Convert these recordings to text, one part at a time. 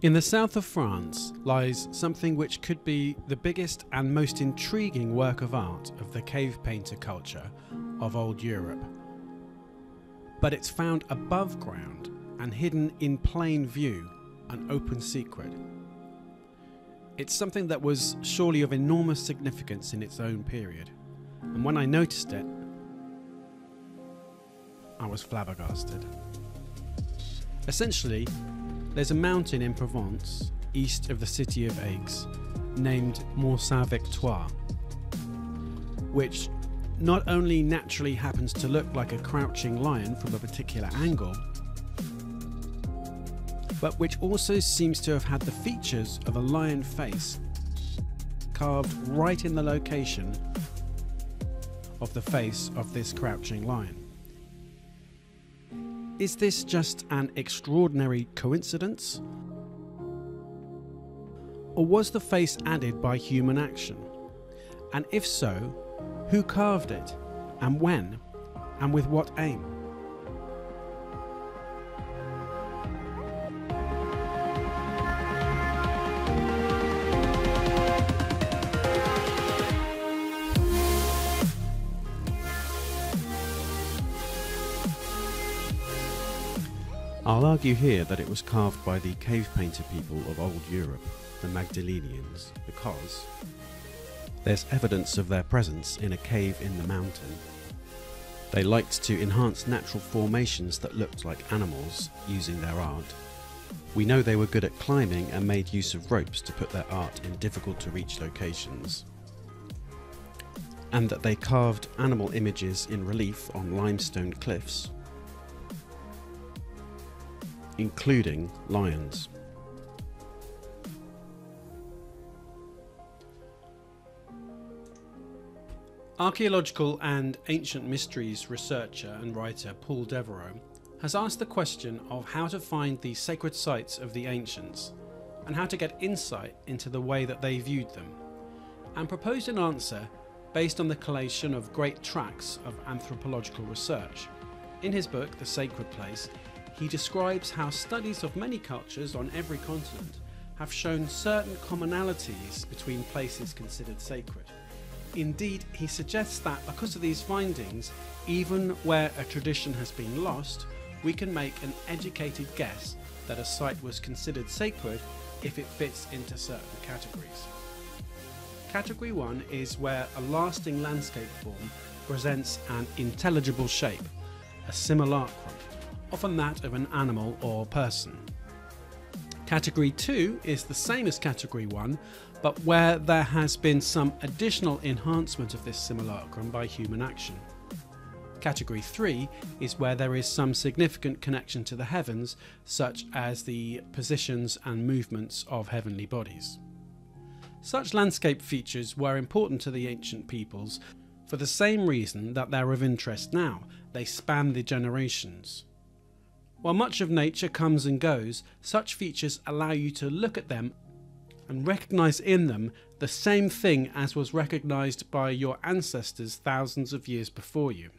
In the south of France lies something which could be the biggest and most intriguing work of art of the cave painter culture of old Europe. But it's found above ground and hidden in plain view, an open secret. It's something that was surely of enormous significance in its own period, and when I noticed it, I was flabbergasted. Essentially, there's a mountain in Provence, east of the city of Aix, named Mont Saint-Victoire, which not only naturally happens to look like a crouching lion from a particular angle, but which also seems to have had the features of a lion face carved right in the location of the face of this crouching lion. Is this just an extraordinary coincidence? Or was the face added by human action? And if so, who carved it, and when, and with what aim? I'll argue here that it was carved by the cave painter people of old Europe, the Magdalenians, because there's evidence of their presence in a cave in the mountain. They liked to enhance natural formations that looked like animals using their art. We know they were good at climbing and made use of ropes to put their art in difficult to reach locations, and that they carved animal images in relief on limestone cliffs, including lions. Archaeological and ancient mysteries researcher and writer Paul Devereux has asked the question of how to find the sacred sites of the ancients and how to get insight into the way that they viewed them, and proposed an answer based on the collation of great tracts of anthropological research. In his book, The Sacred Place, he describes how studies of many cultures on every continent have shown certain commonalities between places considered sacred. Indeed, he suggests that because of these findings, even where a tradition has been lost, we can make an educated guess that a site was considered sacred if it fits into certain categories. Category 1 is where a lasting landscape form presents an intelligible shape, a simulacrum, often that of an animal or person. Category 2 is the same as Category 1, but where there has been some additional enhancement of this simulacrum by human action. Category 3 is where there is some significant connection to the heavens, such as the positions and movements of heavenly bodies. Such landscape features were important to the ancient peoples for the same reason that they're of interest now. They span the generations. While much of nature comes and goes, such features allow you to look at them and recognise in them the same thing as was recognised by your ancestors thousands of years before you.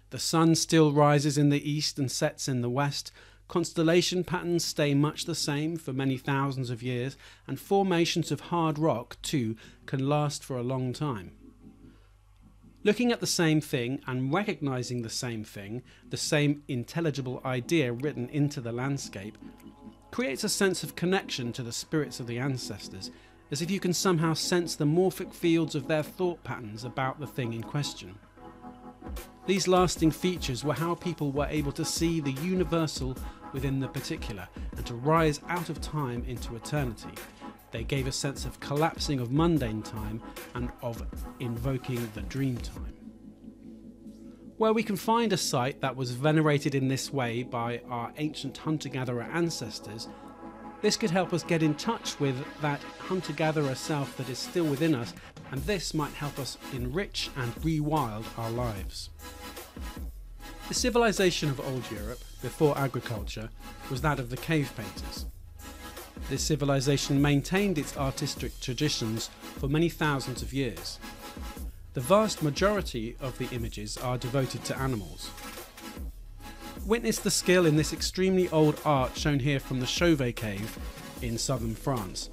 The sun still rises in the east and sets in the west, constellation patterns stay much the same for many thousands of years, and formations of hard rock too can last for a long time. Looking at the same thing and recognising the same intelligible idea written into the landscape, creates a sense of connection to the spirits of the ancestors, as if you can somehow sense the morphic fields of their thought patterns about the thing in question. These lasting features were how people were able to see the universal within the particular and to rise out of time into eternity. They gave a sense of collapsing of mundane time and of invoking the dream time. Where we can find a site that was venerated in this way by our ancient hunter-gatherer ancestors, this could help us get in touch with that hunter-gatherer self that is still within us, and this might help us enrich and rewild our lives. The civilization of old Europe, before agriculture, was that of the cave painters. This civilization maintained its artistic traditions for many thousands of years. The vast majority of the images are devoted to animals. Witness the skill in this extremely old art shown here from the Chauvet cave in southern France,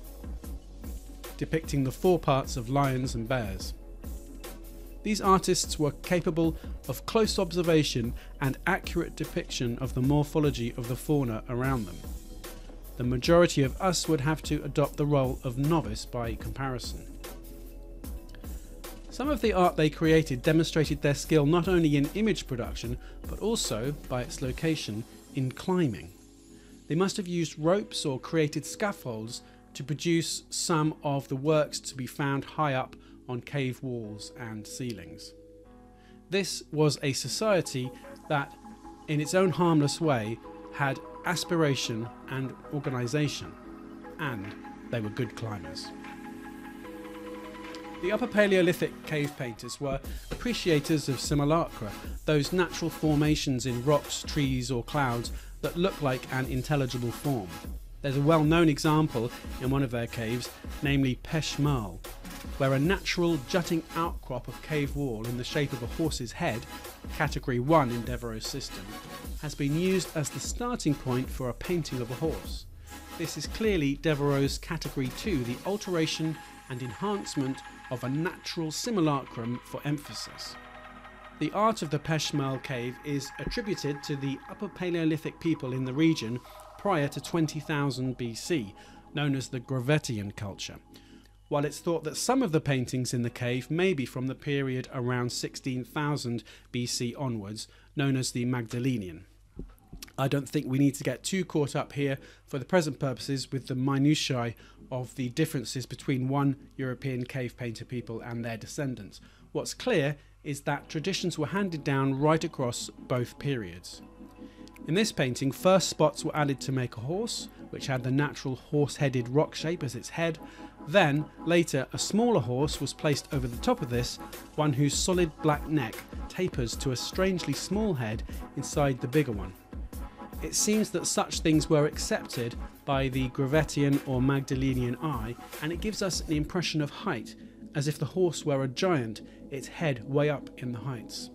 depicting the 4 parts of lions and bears. These artists were capable of close observation and accurate depiction of the morphology of the fauna around them. The majority of us would have to adopt the role of novice by comparison. Some of the art they created demonstrated their skill not only in image production, but also, by its location, in climbing. They must have used ropes or created scaffolds to produce some of the works to be found high up on cave walls and ceilings. This was a society that, in its own harmless way, had aspiration and organisation, and they were good climbers. The Upper Paleolithic cave painters were appreciators of simulacra, those natural formations in rocks, trees or clouds that look like an intelligible form. There's a well-known example in one of their caves, namely Pech Merle, where a natural jutting outcrop of cave wall in the shape of a horse's head, category 1 in Devereux's system, has been used as the starting point for a painting of a horse. This is clearly Devereux's category 2, the alteration and enhancement of a natural simulacrum for emphasis. The art of the Pech Merle cave is attributed to the Upper Paleolithic people in the region prior to 20,000 BC, known as the Gravettian culture, while it's thought that some of the paintings in the cave may be from the period around 16,000 BC onwards, known as the Magdalenian. I don't think we need to get too caught up here for the present purposes with the minutiae of the differences between one European cave painter people and their descendants. What's clear is that traditions were handed down right across both periods. In this painting, first spots were added to make a horse, which had the natural horse-headed rock shape as its head. Then, later, a smaller horse was placed over the top of this, one whose solid black neck tapers to a strangely small head inside the bigger one. It seems that such things were accepted by the Gravettian or Magdalenian eye, and it gives us the impression of height, as if the horse were a giant, its head way up in the heights.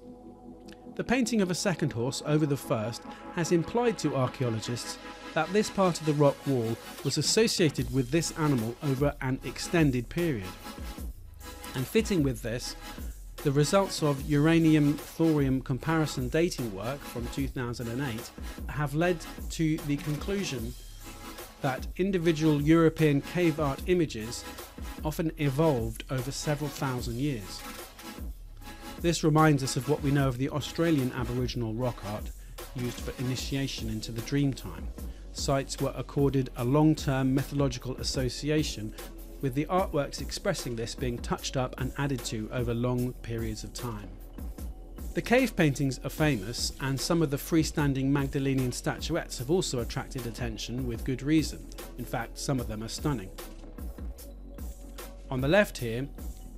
The painting of a second horse over the first has implied to archaeologists that this part of the rock wall was associated with this animal over an extended period. And fitting with this, the results of uranium-thorium comparison dating work from 2008 have led to the conclusion that individual European cave art images often evolved over several thousand years. This reminds us of what we know of the Australian Aboriginal rock art used for initiation into the Dreamtime. Sites were accorded a long-term mythological association, with the artworks expressing this being touched up and added to over long periods of time. The cave paintings are famous, and some of the freestanding Magdalenian statuettes have also attracted attention with good reason. In fact, some of them are stunning. On the left here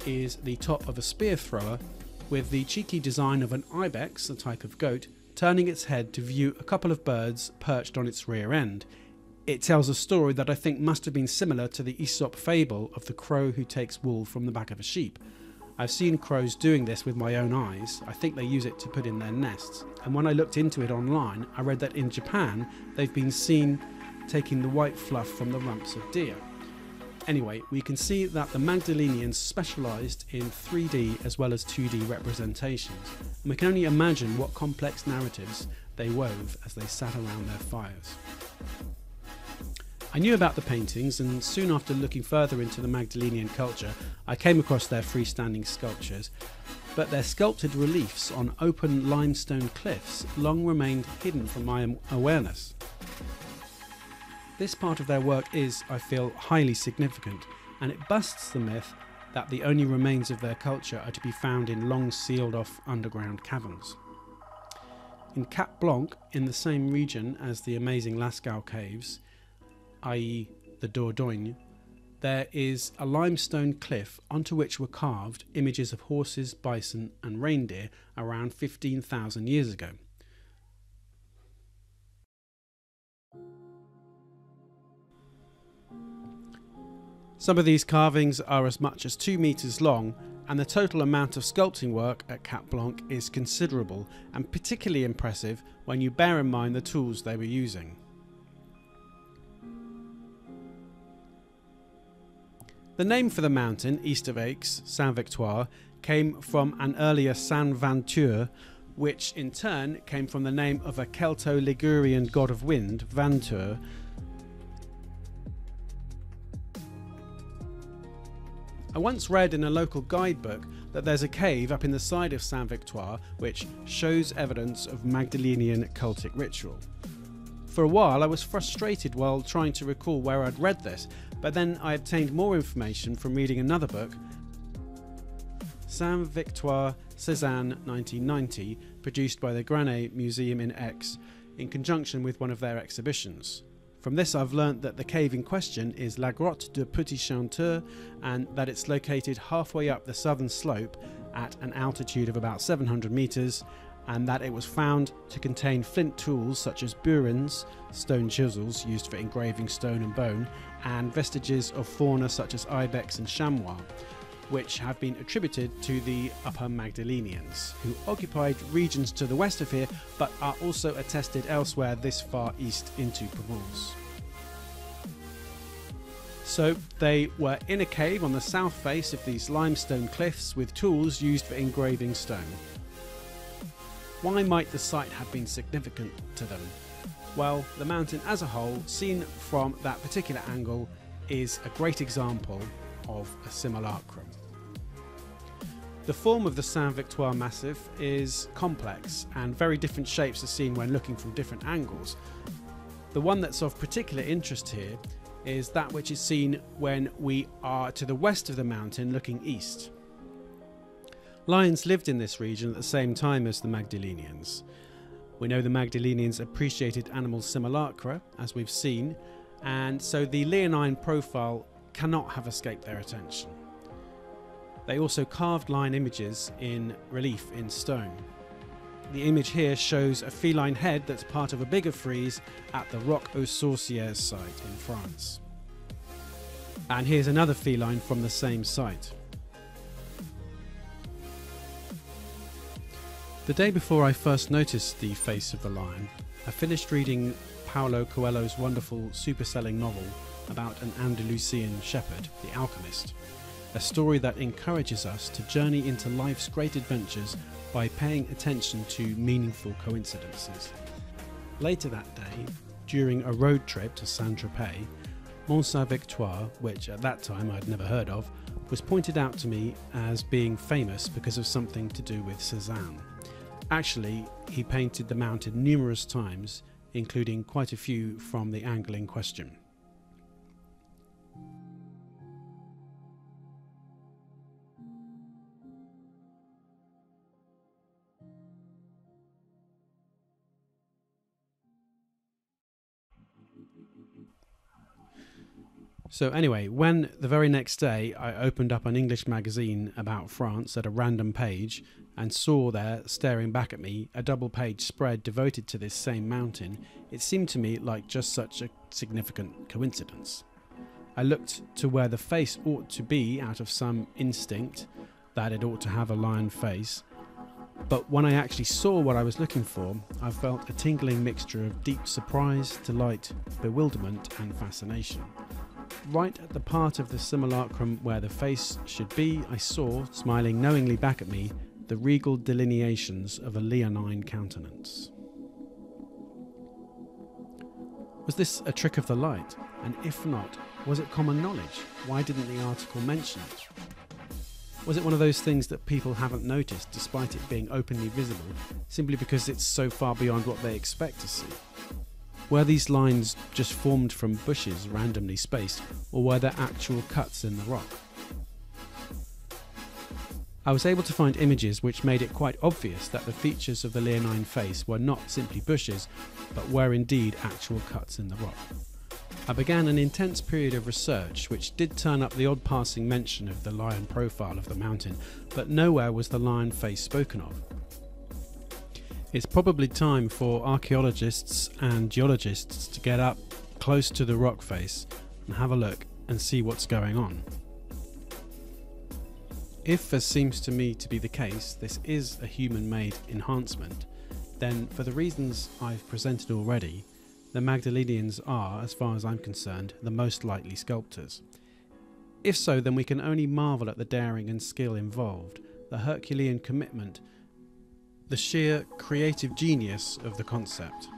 is the top of a spear thrower, with the cheeky design of an ibex, a type of goat, turning its head to view a couple of birds perched on its rear end. It tells a story that I think must have been similar to the Aesop fable of the crow who takes wool from the back of a sheep. I've seen crows doing this with my own eyes. I think they use it to put in their nests. And when I looked into it online, I read that in Japan, they've been seen taking the white fluff from the rumps of deer. Anyway, we can see that the Magdalenians specialised in 3D as well as 2D representations, and we can only imagine what complex narratives they wove as they sat around their fires. I knew about the paintings, and soon after looking further into the Magdalenian culture, I came across their freestanding sculptures, but their sculpted reliefs on open limestone cliffs long remained hidden from my awareness. This part of their work is, I feel, highly significant, and it busts the myth that the only remains of their culture are to be found in long sealed-off underground caverns. In Cap Blanc, in the same region as the amazing Lascaux caves, i.e. the Dordogne, there is a limestone cliff onto which were carved images of horses, bison and reindeer around 15,000 years ago. Some of these carvings are as much as 2 meters long and the total amount of sculpting work at Cap Blanc is considerable and particularly impressive when you bear in mind the tools they were using. The name for the mountain east of Aix, Saint-Victoire, came from an earlier Saint-Venture, which in turn came from the name of a Celto-Ligurian god of wind, Ventur. I once read in a local guidebook that there's a cave up in the side of Saint-Victoire which shows evidence of Magdalenian cultic ritual. For a while I was frustrated while trying to recall where I'd read this, but then I obtained more information from reading another book, Saint-Victoire Cézanne 1990, produced by the Graney Museum in Aix in conjunction with one of their exhibitions. From this I've learnt that the cave in question is La Grotte de Petit Chanteur and that it's located halfway up the southern slope at an altitude of about 700 metres, and that it was found to contain flint tools such as burins, stone chisels used for engraving stone and bone, and vestiges of fauna such as ibex and chamois, which have been attributed to the Upper Magdalenians, who occupied regions to the west of here but are also attested elsewhere this far east into Provence. So they were in a cave on the south face of these limestone cliffs with tools used for engraving stone. Why might the site have been significant to them? Well, the mountain as a whole, seen from that particular angle, is a great example of a simulacrum. The form of the Saint-Victoire Massif is complex and very different shapes are seen when looking from different angles. The one that's of particular interest here is that which is seen when we are to the west of the mountain looking east. Lions lived in this region at the same time as the Magdalenians. We know the Magdalenians appreciated animal simulacra, as we've seen, and so the leonine profile cannot have escaped their attention. They also carved lion images in relief in stone. The image here shows a feline head that's part of a bigger frieze at the Roc aux Sorcières site in France. And here's another feline from the same site. The day before I first noticed the face of the lion, I finished reading Paulo Coelho's wonderful super-selling novel about an Andalusian shepherd, The Alchemist, a story that encourages us to journey into life's great adventures by paying attention to meaningful coincidences. Later that day, during a road trip to Saint-Tropez, Mont Saint-Victoire, which at that time I'd never heard of, was pointed out to me as being famous because of something to do with Cézanne. Actually, he painted the mountain numerous times, including quite a few from the angle in question. So anyway, when the very next day I opened up an English magazine about France at a random page and saw there, staring back at me, a double-page spread devoted to this same mountain, it seemed to me like just such a significant coincidence. I looked to where the face ought to be out of some instinct that it ought to have a lion face, but when I actually saw what I was looking for, I felt a tingling mixture of deep surprise, delight, bewilderment and fascination. Right at the part of the simulacrum where the face should be, I saw, smiling knowingly back at me, the regal delineations of a leonine countenance. Was this a trick of the light? And if not, was it common knowledge? Why didn't the article mention it? Was it one of those things that people haven't noticed despite it being openly visible, simply because it's so far beyond what they expect to see? Were these lines just formed from bushes randomly spaced, or were there actual cuts in the rock? I was able to find images which made it quite obvious that the features of the leonine face were not simply bushes, but were indeed actual cuts in the rock. I began an intense period of research which did turn up the odd passing mention of the lion profile of the mountain, but nowhere was the lion face spoken of. It's probably time for archaeologists and geologists to get up close to the rock face and have a look and see what's going on. If, as seems to me to be the case, this is a human-made enhancement, then for the reasons I've presented already, the Magdalenians are, as far as I'm concerned, the most likely sculptors. If so, then we can only marvel at the daring and skill involved, the Herculean commitment, the sheer creative genius of the concept.